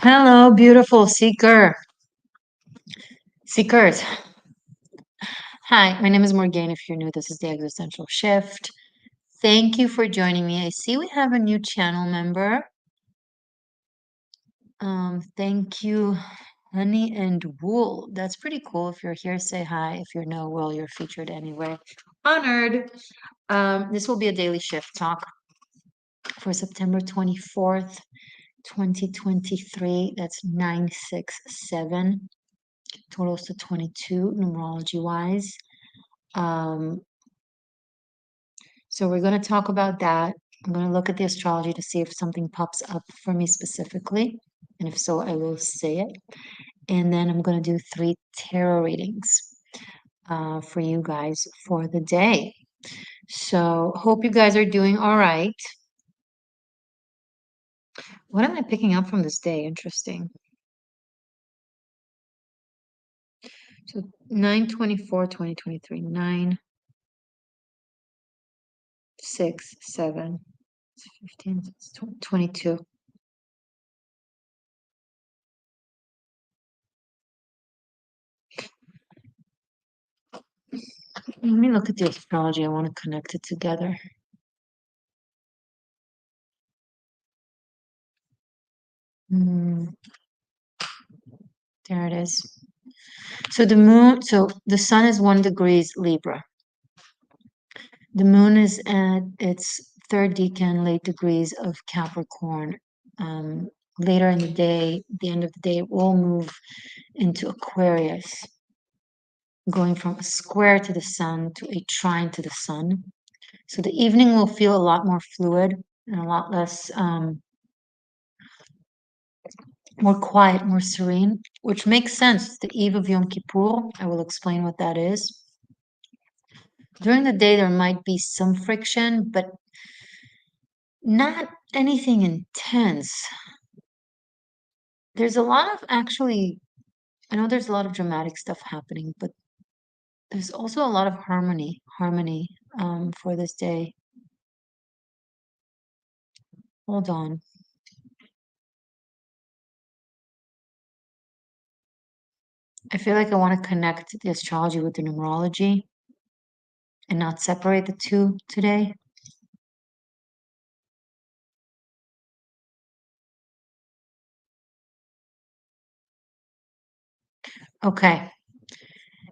Hello, beautiful seekers. Hi, my name is Morgane. If you're new, this is the Existential Shift. Thank you for joining me. I see we have a new channel member. Thank you, Honey and Wool. That's pretty cool. If you're here, say hi. If you're no, well, you're featured anyway. Honored. This will be a daily shift talk for September 24th, 2023. That's 967. Totals to 22 numerology wise. So we're going to talk about that. I'm going to look at the astrology to see if something pops up for me specifically. And if so, I will say it. And then I'm going to do 3 tarot readings for you guys for the day. So hope you guys are doing all right. What am I picking up from this day? Interesting. So 9/24/2023, 9, 6, 7, 15, 22. Let me look at the astrology. I want to connect it together. There it is. So the sun is 1 degrees Libra. The moon is at its 3rd decan, late degrees of Capricorn. Later in the day, the end of the day, it will move into Aquarius, going from a square to the sun to a trine to the sun. So the evening will feel a lot more fluid and a lot less, more quiet, more serene, which makes sense. It's the eve of Yom Kippur. I will explain what that is. During the day, there might be some friction, but not anything intense. There's a lot of I know there's a lot of dramatic stuff happening, but there's also a lot of harmony for this day. Hold on. I feel like I want to connect the astrology with the numerology and not separate the two today. Okay.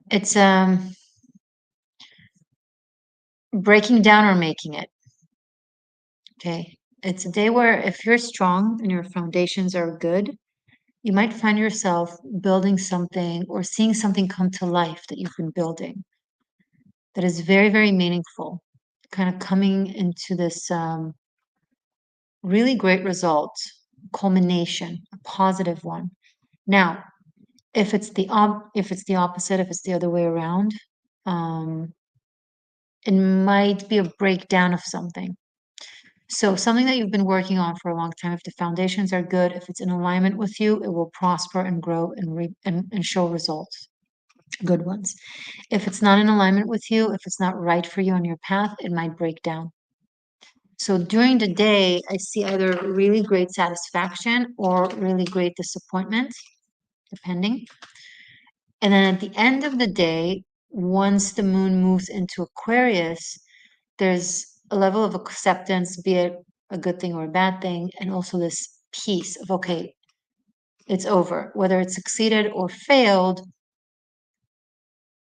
It's breaking down or making it. Okay. It's a day where if you're strong and your foundations are good, you might find yourself building something or seeing something come to life that you've been building that is very, very meaningful, kind of coming into this really great result, culmination, a positive one. Now, if it's the opposite, if it's the other way around, um, it might be a breakdown of something. So something that you've been working on for a long time, if the foundations are good, if it's in alignment with you, it will prosper and grow and show results, good ones. If it's not in alignment with you, if it's not right for you on your path, it might break down. So during the day, I see either really great satisfaction or really great disappointment, depending. And then at the end of the day, once the moon moves into Aquarius, there's a level of acceptance, be it a good thing or a bad thing, and also this peace of, okay, it's over. Whether it succeeded or failed,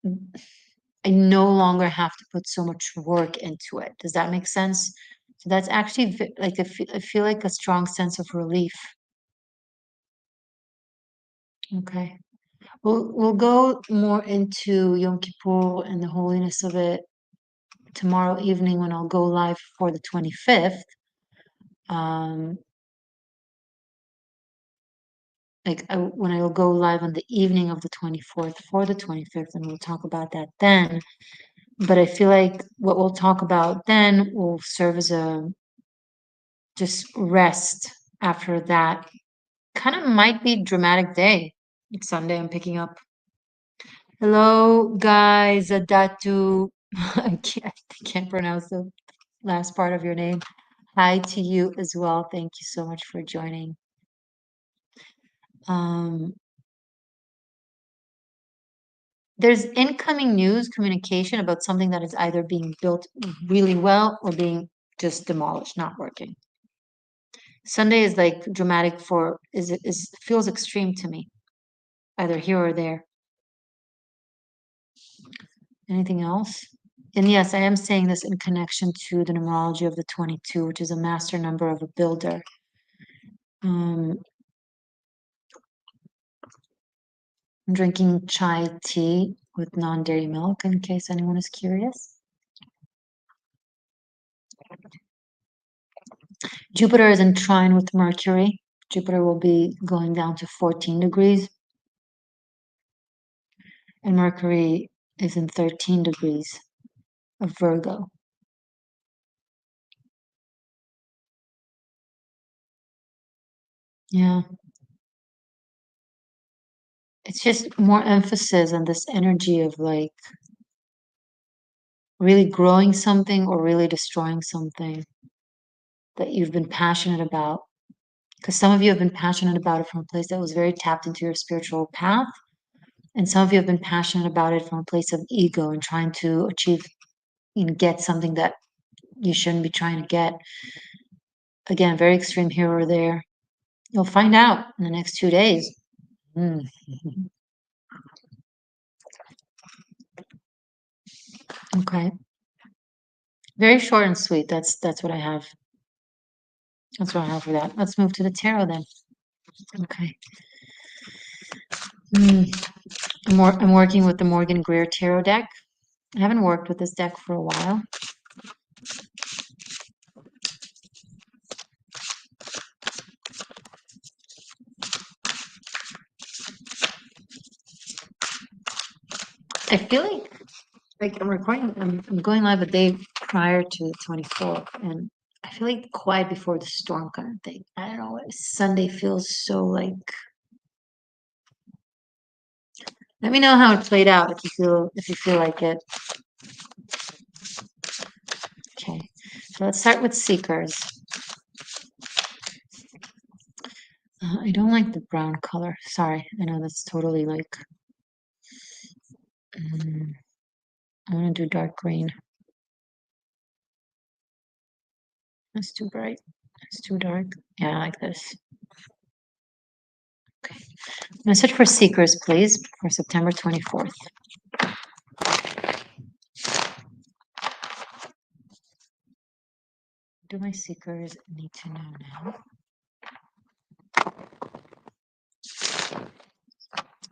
I no longer have to put so much work into it. Does that make sense? So that's actually like I feel like a strong sense of relief. Okay. We'll go more into Yom Kippur and the holiness of it tomorrow evening when I'll go live for the 25th. When I will go live on the evening of the 24th for the 25th, and we'll talk about that then. But I feel like what we'll talk about then will serve as a just rest after that. Kind of might be dramatic day. It's Sunday, I'm picking up. Hello, guys. Adatu. I can't pronounce the last part of your name. Hi to you as well. Thank you so much for joining. There's incoming news communication about something that is either being built really well or being just demolished, not working. Sunday is like dramatic for is feels extreme to me, either here or there. Anything else? And yes, I am saying this in connection to the numerology of the 22, which is a master number of a builder. I'm drinking chai tea with non-dairy milk in case anyone is curious. Jupiter is in trine with Mercury. Jupiter will be going down to 14 degrees. And Mercury is in 13 degrees of Virgo. Yeah. It's just more emphasis on this energy of like really growing something or really destroying something that you've been passionate about. Because some of you have been passionate about it from a place that was very tapped into your spiritual path. And some of you have been passionate about it from a place of ego and trying to achieve and get something that you shouldn't be trying to get. Again, very extreme here or there. You'll find out in the next 2 days. Mm. Okay. Very short and sweet. That's what I have. That's what I have for that. Let's move to the tarot then. Okay. I'm working with the Morgan Greer Tarot deck. I haven't worked with this deck for a while. I feel like I'm recording, I'm going live a day prior to the 24th, and I feel like quiet before the storm kind of thing. I don't know. Sunday feels so like. Let me know how it played out if you feel like it. Okay, so let's start with seekers. I don't like the brown color. Sorry, I know that's totally like. I want to do dark green. That's too bright. It's too dark. Yeah, I like this. Okay. Message for seekers, please, for September 24th. Do my seekers need to know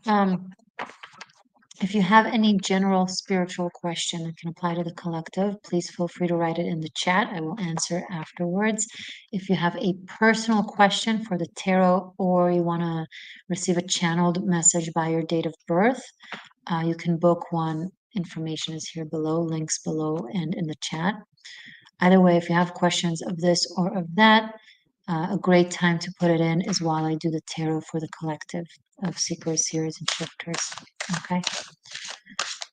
now? If you have any general spiritual question that can apply to the collective, please feel free to write it in the chat. I will answer afterwards. If you have a personal question for the tarot or you want to receive a channeled message by your date of birth, you can book one. Information is here below, links below, and in the chat. Either way, if you have questions of this or of that, a great time to put it in is while I do the tarot for the collective of seekers, seers, and shifters. Okay.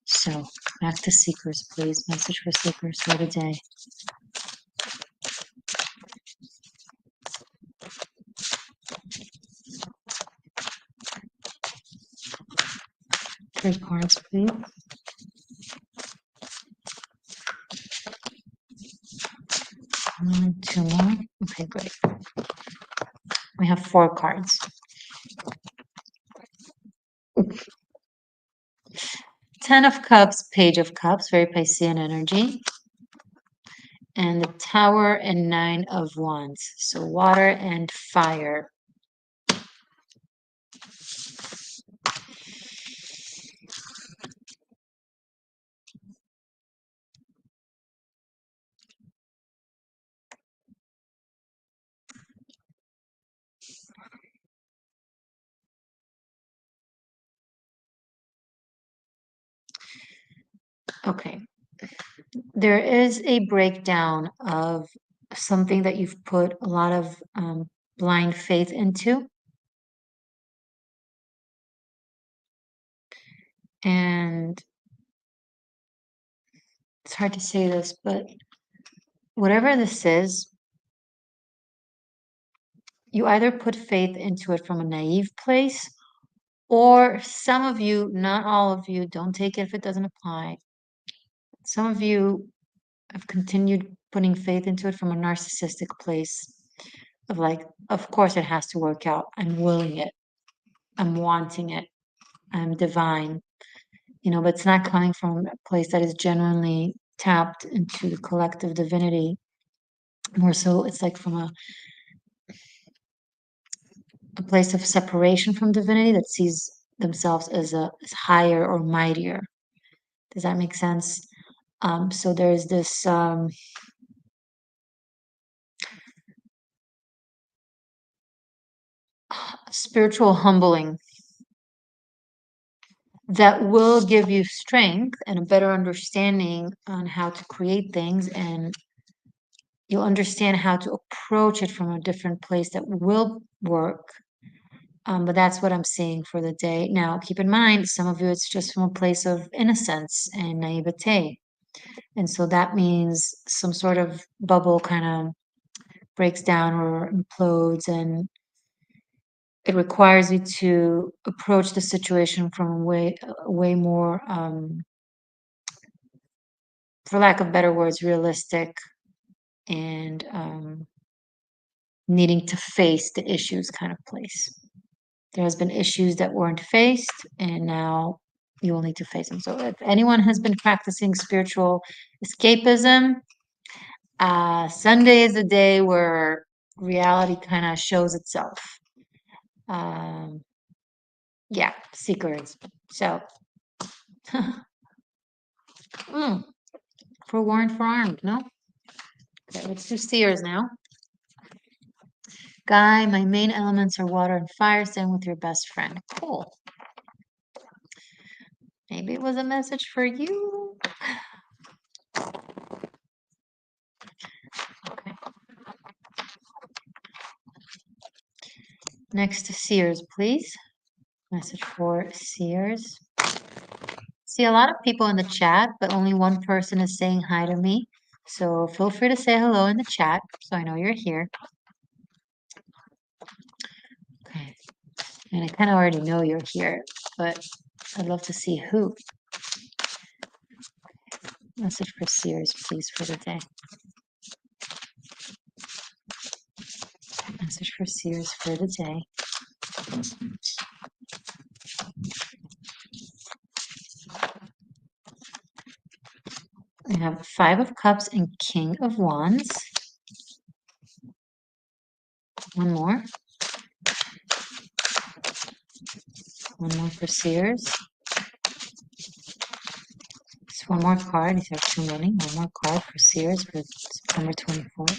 So back to seekers, please. Message for seekers for the day. Three cards, please. Two more. Okay, great. We have 4 cards. 10 of Cups, Page of Cups, very Piscean energy. And the Tower and 9 of Wands. So water and fire. Okay. There is a breakdown of something that you've put a lot of blind faith into. And it's hard to say this, but whatever this is, you either put faith into it from a naive place, or some of you, not all of you, don't take it if it doesn't apply. Some of you have continued putting faith into it from a narcissistic place of like, of course it has to work out. I'm willing it. I'm wanting it. I'm divine. But it's not coming from a place that is genuinely tapped into the collective divinity. More so, it's like from a place of separation from divinity that sees themselves as higher or mightier. Does that make sense? So there's this spiritual humbling that will give you strength and a better understanding on how to create things, and you'll understand how to approach it from a different place that will work. But that's what I'm seeing for the day. Now, keep in mind, some of you, it's just from a place of innocence and naivete. And so that means some sort of bubble kind of breaks down or implodes, and it requires you to approach the situation from way more, for lack of better words, realistic, and needing to face the issues kind of place. There has been issues that weren't faced, and now you will need to face them. So if anyone has been practicing spiritual escapism, Sunday is a day where reality kind of shows itself. Yeah, secrets. So, forewarned, forearmed, no? Okay, let's do seers now. Guy, my main elements are water and fire. Stand with your best friend. Cool. Maybe it was a message for you. Okay. Next to seers, please. Message for seers. See a lot of people in the chat, but only one person is saying hi to me. So feel free to say hello in the chat so I know you're here. Okay. And I kind of already know you're here, but I'd love to see who. Message for seers, please, for the day. Message for seers for the day. We have 5 of Cups and King of Wands. One more. One more for seers. Just one more card. These are too many. One more card for seers for September 24th.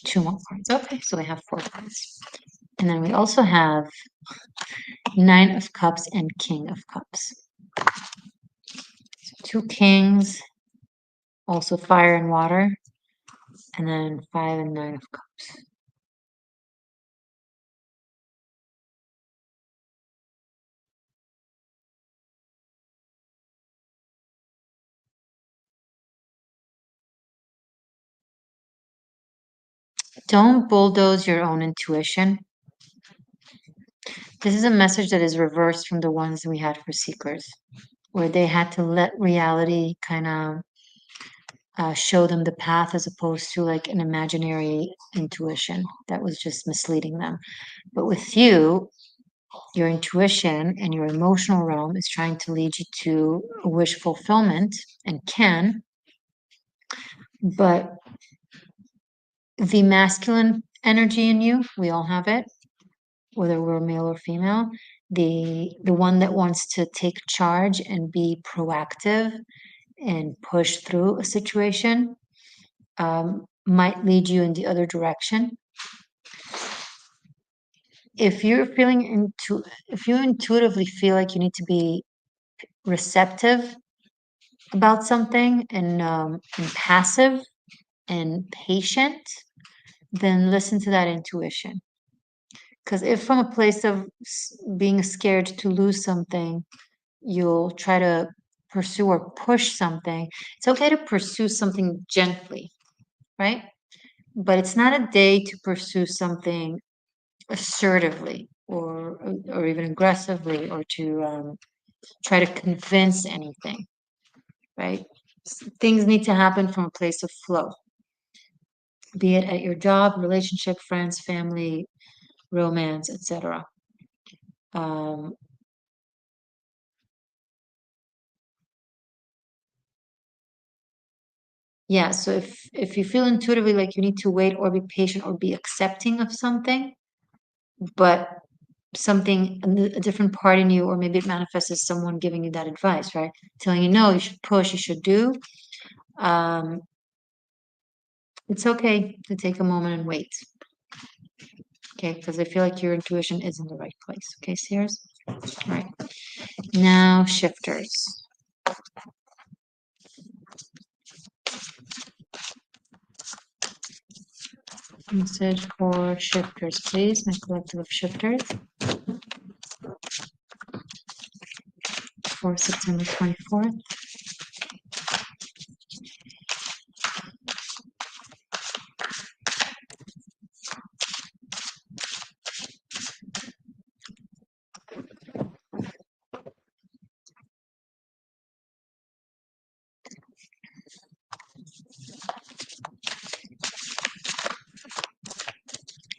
Two more cards. Okay, so we have 4 cards. And then we also have 9 of Cups and King of Cups. So 2 kings, also fire and water, and then 5 and 9 of Cups. Don't bulldoze your own intuition. This is a message that is reversed from the ones we had for seekers, where they had to let reality kind of show them the path as opposed to like an imaginary intuition that was just misleading them. But with you, your intuition and your emotional realm is trying to lead you to a wish fulfillment, and can, but the masculine energy in you, we all have it, whether we're male or female, the one that wants to take charge and be proactive and push through a situation, might lead you in the other direction. If you're if you intuitively feel like you need to be receptive about something, and passive and patient, then listen to that intuition. Because if from a place of being scared to lose something, you'll try to pursue or push something, it's okay to pursue something gently, right? But it's not a day to pursue something assertively or even aggressively, or to try to convince anything, right? Things need to happen from a place of flow, be it at your job, relationship, friends, family, romance, etc. Um, yeah, so if you feel intuitively like you need to wait or be patient or be accepting of something, but something, a different part in you, or maybe it manifests as someone giving you that advice, right? Telling you, no, you should push, you should do. Um, it's okay to take a moment and wait. Okay, because I feel like your intuition is in the right place. Okay, Sears? All right. Now, shifters. Message for shifters, please. My collective of shifters for September 24th.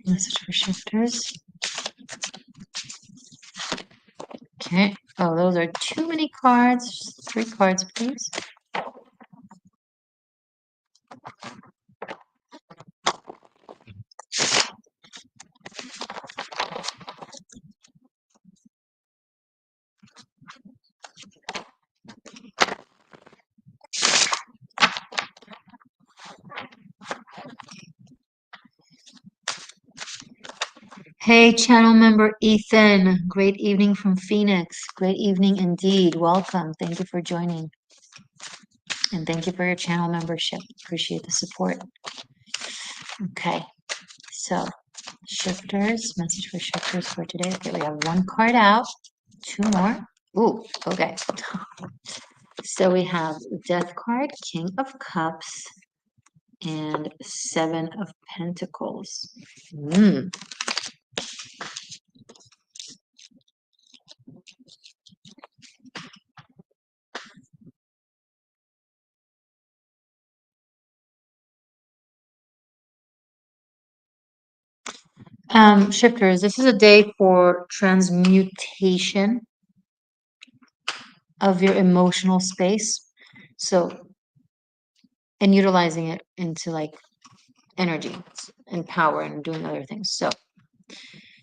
Message for shifters. Okay. Oh, those are too many cards. Just 3 cards, please. Hey, channel member Ethan. Great evening from Phoenix. Great evening indeed. Welcome. Thank you for joining. And thank you for your channel membership. Appreciate the support. Okay. So, shifters. Message for shifters for today. Okay, we have 1 card out. 2 more. Ooh, okay. So we have Death card, King of Cups, and 7 of Pentacles. Shifters, this is a day for transmutation of your emotional space. So, and utilizing it into like energy and power and doing other things. So,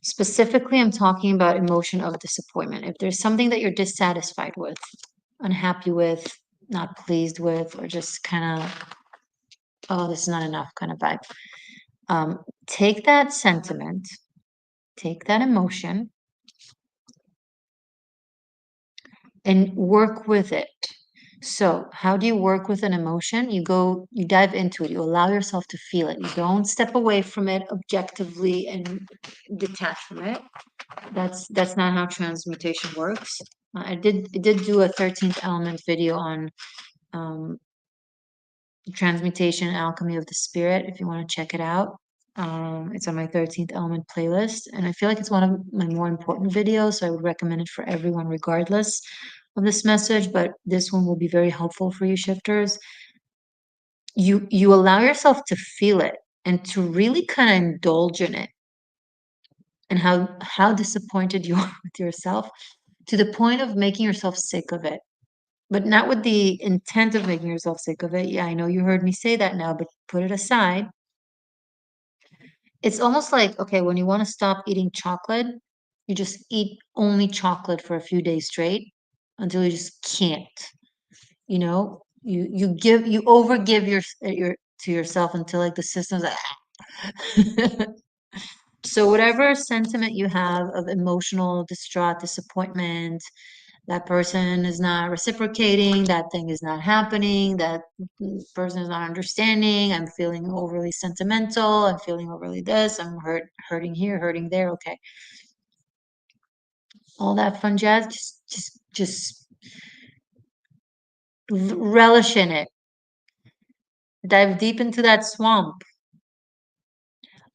specifically, I'm talking about emotion of disappointment. If there's something that you're dissatisfied with, unhappy with, not pleased with, or just kind of, oh, this is not enough kind of vibe, take that sentiment, take that emotion, and work with it. So, how do you work with an emotion? You dive into it, you allow yourself to feel it. You don't step away from it objectively and detach from it. That's not how transmutation works. I did do a 13th element video on transmutation, alchemy of the spirit, if you want to check it out. It's on my 13th element playlist, and I feel like it's one of my more important videos, so I would recommend it for everyone regardless of this message, but this one will be very helpful for you shifters. You allow yourself to feel it and to really kind of indulge in it, and how disappointed you are with yourself, to the point of making yourself sick of it, but not with the intent of making yourself sick of it. Yeah, I know you heard me say that now, but put it aside. It's almost like, okay, when you want to stop eating chocolate, you just eat only chocolate for a few days straight until you just can't. You know, you overgive your to yourself until like the system's like so whatever sentiment you have of emotional distraught, disappointment, that person is not reciprocating, that thing is not happening, that person is not understanding, I'm feeling overly sentimental, I'm feeling overly this, I'm hurting here, hurting there. Okay. All that fun jazz, just relish in it. Dive deep into that swamp.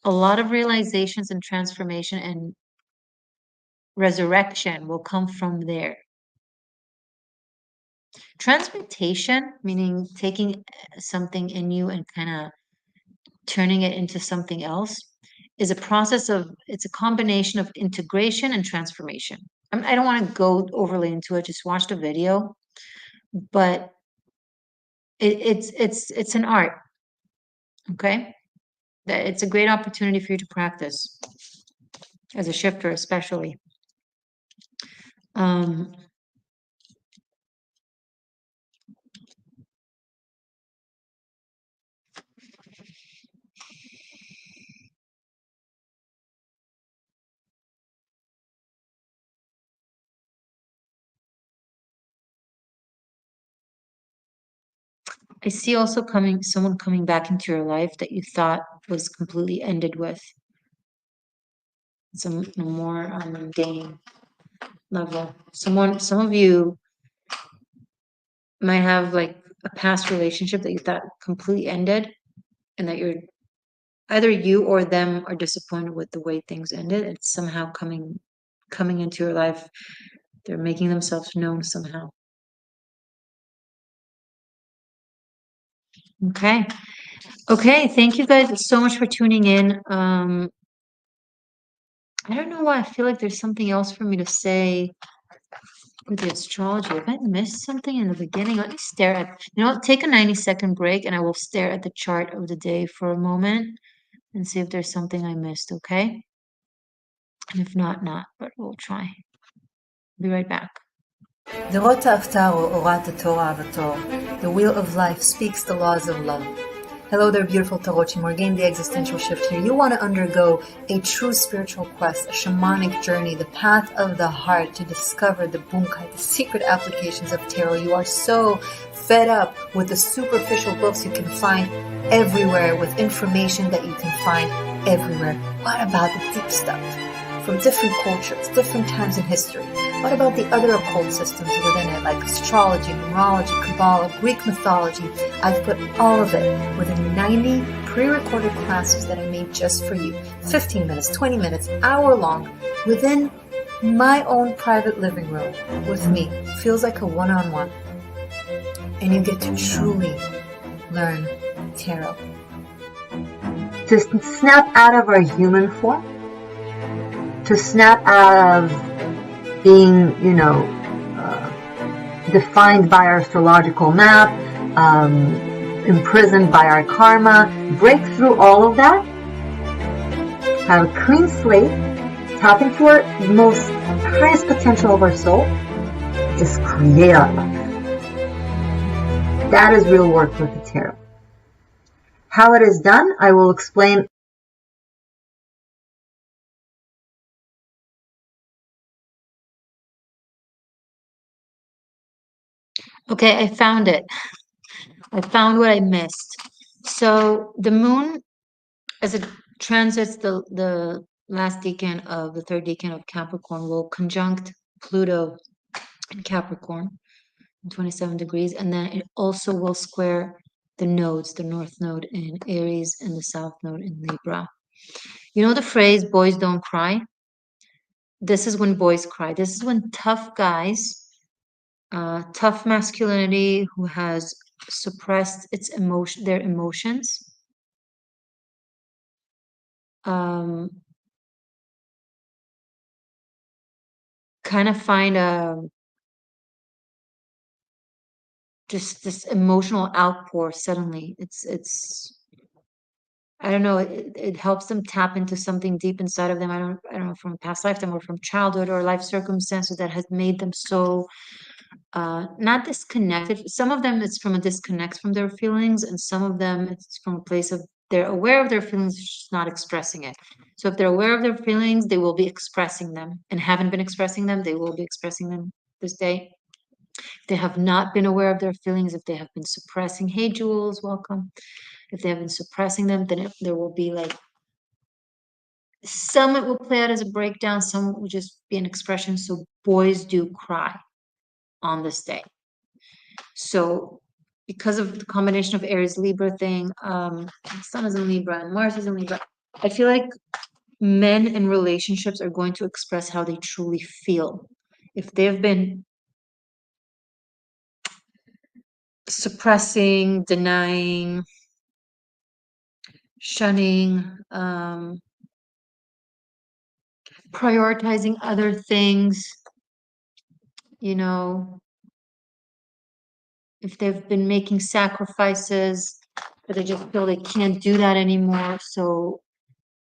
A lot of realizations and transformation and resurrection will come from there. Transmutation, meaning taking something in you and kind of turning it into something else, is a process of, it's a combination of integration and transformation. I don't want to go overly into it, just watch the video, but it's an art, okay? That it's a great opportunity for you to practice as a shifter, especially. I see also someone coming back into your life that you thought was completely ended with. Some more mundane level. Some of you might have like a past relationship that you thought completely ended, and that you're either you or them are disappointed with the way things ended. It's somehow coming into your life. They're making themselves known somehow. Okay. Okay, thank you guys so much for tuning in. I don't know why I feel like there's something else for me to say with the astrology. If I missed something in the beginning, let me stare at, take a 90-second break and I will stare at the chart of the day for a moment and see if there's something I missed, okay? And if not, but we'll try. Be right back. דורות ההפתעה אורת התור אהבתו. The wheel of life speaks the laws of love. Hello there, beautiful Tarochim. We're getting the existential shift here. You want to undergo a true spiritual quest, a shamanic journey, the path of the heart to discover the bunkai, the secret applications of tarot. You are so fed up with the superficial books you can find everywhere, with information that you can find everywhere. What about the deep stuff? From different cultures, different times in history. What about the other occult systems within it, like astrology, numerology, Kabbalah, Greek mythology? I've put all of it within 90 pre-recorded classes that I made just for you. 15 minutes, 20 minutes, hour long, within my own private living room with me. Feels like a one-on-one. And you get to truly learn tarot. To snap out of our human form, to snap out of being, defined by our astrological map, imprisoned by our karma, break through all of that, have a clean slate, tap into our most highest potential of our soul, just create our life. That is real work with the tarot. How it is done, I will explain. Okay, I found it. I found what I missed. So the moon, as it transits the last decan of the third decan of Capricorn, will conjunct Pluto in Capricorn in 27 degrees, and then it also will square the nodes, the north node in Aries and the south node in Libra. You know the phrase, boys don't cry? This is when boys cry. This is when tough guys, tough masculinity who has suppressed their emotions, kind of find just this emotional outpour suddenly. It's I don't know, it helps them tap into something deep inside of them. I don't know, from past lifetime or from childhood or life circumstances that has made them so not disconnected. Some of them it's from a disconnect from their feelings, and some of them it's from a place of they're aware of their feelings, just not expressing it. So if they're aware of their feelings, they will be expressing them, and haven't been expressing them, they will be expressing them. this day. If they have not been aware of their feelings, if they have been suppressing, hey Jules, welcome. If they have been suppressing them, then there will be like some it will play out as a breakdown, some will just be an expression. So boys do cry on this day. So because of the combination of Aries Libra thing, Sun is in Libra and Mars is in Libra, I feel like men in relationships are going to express how they truly feel. If they've been suppressing, denying, shunning, prioritizing other things, you know, if they've been making sacrifices, but they just feel they can't do that anymore. So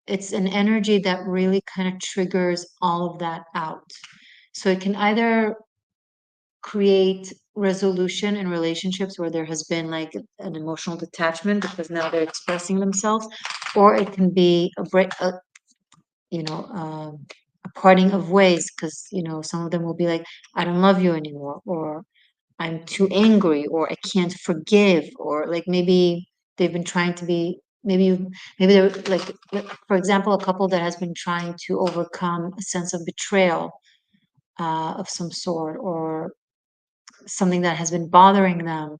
it's an energy that really kind of triggers all of that out. So it can either create resolution in relationships where there has been like an emotional detachment because now they're expressing themselves, or it can be a break, a parting of ways because some of them will be like, I don't love you anymore, or I'm too angry, or I can't forgive, or like maybe they've been trying to be maybe they're like, for example, a couple that has been trying to overcome a sense of betrayal of some sort, or something that has been bothering them,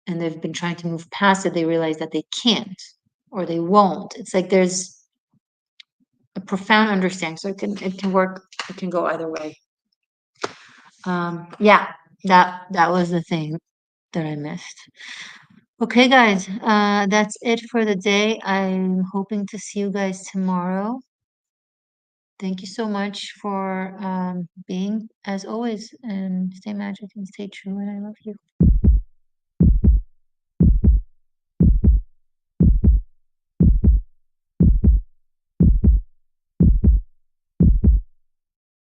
and they've been trying to move past it. They realize that they can't or they won't. It's like there's a profound understanding. So it can work. It can go either way. Yeah, that was the thing that I missed. Okay, guys, that's it for the day. I'm hoping to see you guys tomorrow. Thank you so much for being as always, and stay magic and stay true, and I love you.